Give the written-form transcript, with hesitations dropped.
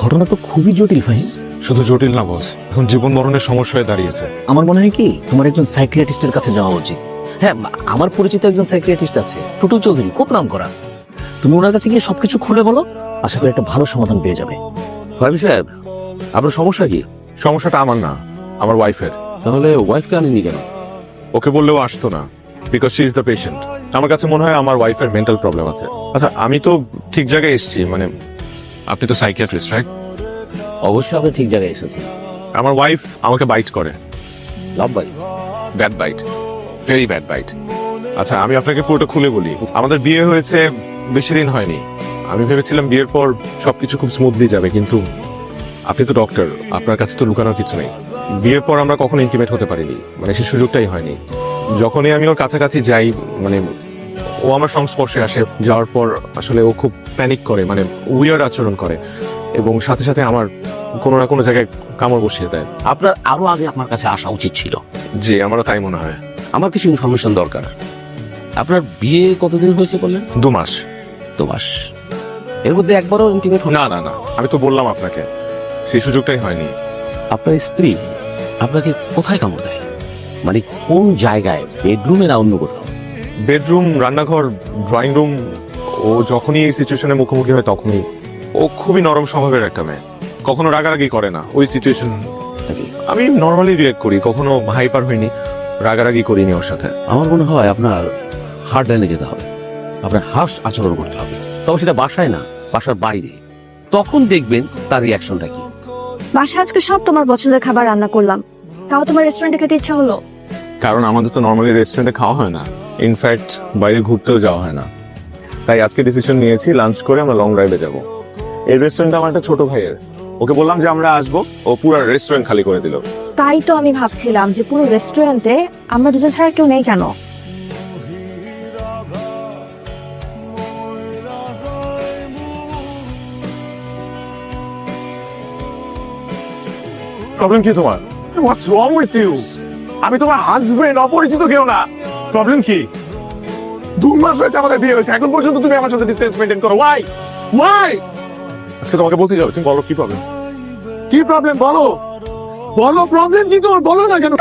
ঘটনা তো খুবই জটিল ফাহিম। শুধু জটিল না বস, এখন জীবন মরণের সমস্যা হয়ে দাঁড়িয়েছে। আমার মনে হয় কি তোমার একজন সাইকিয়াট্রিস্টের কাছে যাওয়া উচিত। হ্যাঁ, আমার পরিচিত একজন সাইকিয়াট্রিস্ট আছে, টুটুল চৌধুরী, খুব নাম করা। তুমি ওনার কাছে গিয়ে সবকিছু খুলে বলো, আশা করি একটা ভালো সমাধান পেয়ে যাবে। ফাহিম সাহেব, আপনার সমস্যা কি? সমস্যাটা আমার না, আমার ওয়াইফের। তাহলে ওয়াইফকে আনেনি কেন? ওকে বললেও আসতো না, because she is the patient. আমার কাছে মনে হয় আমার ওয়াইফের মেন্টাল প্রবলেম আছে। আচ্ছা, আমি তো ঠিক জায়গায় এসেছি, মানে আপনি তো সাইকিয়াট্রিস্ট, রাইট? অবশ্যই আপনি ঠিক জায়গায় এসেছেন। আমার ওয়াইফ আমাকে বাইট করে, লাভ ভাই। Bad bite, very bad bite. আচ্ছা, আমি আপনাকে পুরোটা খুলে বলি। আমাদের বিয়ে হয়েছে বেশি দিন হয়নি। আমি ভেবেছিলাম বিয়ের পর সবকিছু খুব স্মুথলি যাবে, কিন্তু আপনি তো ডক্টর, আপনার কাছে তো লুকানোর কিছু নেই। বিয়ের পর আমরা কখনো ইন্টিমেট হতে পারিনি, মানে সে সুযোগটাই হয়নি। যখনই আমি ওর কাছাকাছি যাই, মানে ও আমার সংস্পর্শে আসে, যাওয়ার পর আসলে ও খুব প্যানিক করে, মানে উইয়ার্ড আচরণ করে, এবং সাথে সাথে আমার কোনো না কোনো জায়গায় কামড় বসিয়ে দেয়। আপনার আরো আগে আমার কাছে আসা উচিত ছিল। জি, আমারও তাই মনে হয়। আমার কিছু ইনফরমেশন দরকার। আপনার বিয়ে কতদিন হয়েছে বললেন? 2 মাস। 2 মাস। এর মধ্যে একবারও ইন্টিমেট হল? না না না, আমি তো বললাম আপনাকে, সেই সুযোগটাই হয়নি। আপনার স্ত্রী আপনাকে কোথায় কামড় দেয়? মানে কোন জায়গায়, বেডরুমে না অন্য কোথাও? বেডরুম, রান্নাঘর, ড্রয়িং রুম। ও যখনই এই সিচুয়েশনের মুখোমুখি হয় তখনই। ও খুবই নরম স্বভাবের একটা মেয়ে, কখনো রাগারাগি করে না। ওই সিচুয়েশন আমি নর্মালি রিয়েক্ট করি, কখনো হাইপার হইনি, রাগারাগি করিনি ওর সাথে। আমার মনে হয় আপনার হার্ড লাইনে যেতে হবে, আপনার হার্শ আচরণ করতে হবে। তবে সেটা বাসায় না, বাসার বাইরে। তখন দেখবেন তার রিয়াকশনটা কি। বাসা আজকে সব তোমার পছন্দের খাবার রান্না করলাম, তাও তোমার রেস্টুরেন্টে খেতে ইচ্ছা হলো? কারণ আমাদের তো নর্মালি রেস্টুরেন্টে খাওয়া হয় না, ইনফ্যাক্ট বাইরে ঘুরতেও যাওয়া হয় না। তাই আজকে ডিসিশন নিয়েছি লাঞ্চ করে আমরা লং ড্রাইভে যাব। এই রেস্টুরেন্টটা আমার একটা ছোট ভাইয়ের, ওকে বললাম যে আমরা আসবো, ও পুরো রেস্টুরেন্ট খালি করে দিল। তাই তো আমি ভাবছিলাম যে পুরো রেস্টুরেন্টে আমরা দুজন ছাড়া কেউ নেই কেন। প্রবলেম কি তোমার? হোয়াটস রং উইথ ইউ? আমি তোমার হাজবেন্ড, অপরিচিত কেউ না। প্রবলেম কি? 2 মাস হয়েছে আমাদের বিয়ে হয়েছে, এখন পর্যন্ত তুমি আমার সাথে ডিসটেন্স মেইনটেইন করো। Why why? আজকে তোমাকে বলতে যাবে, তুমি বলো কি প্রবলেম? কি প্রবলেম বলো, বলো প্রবলেম কি তোমার, বলো না কেন?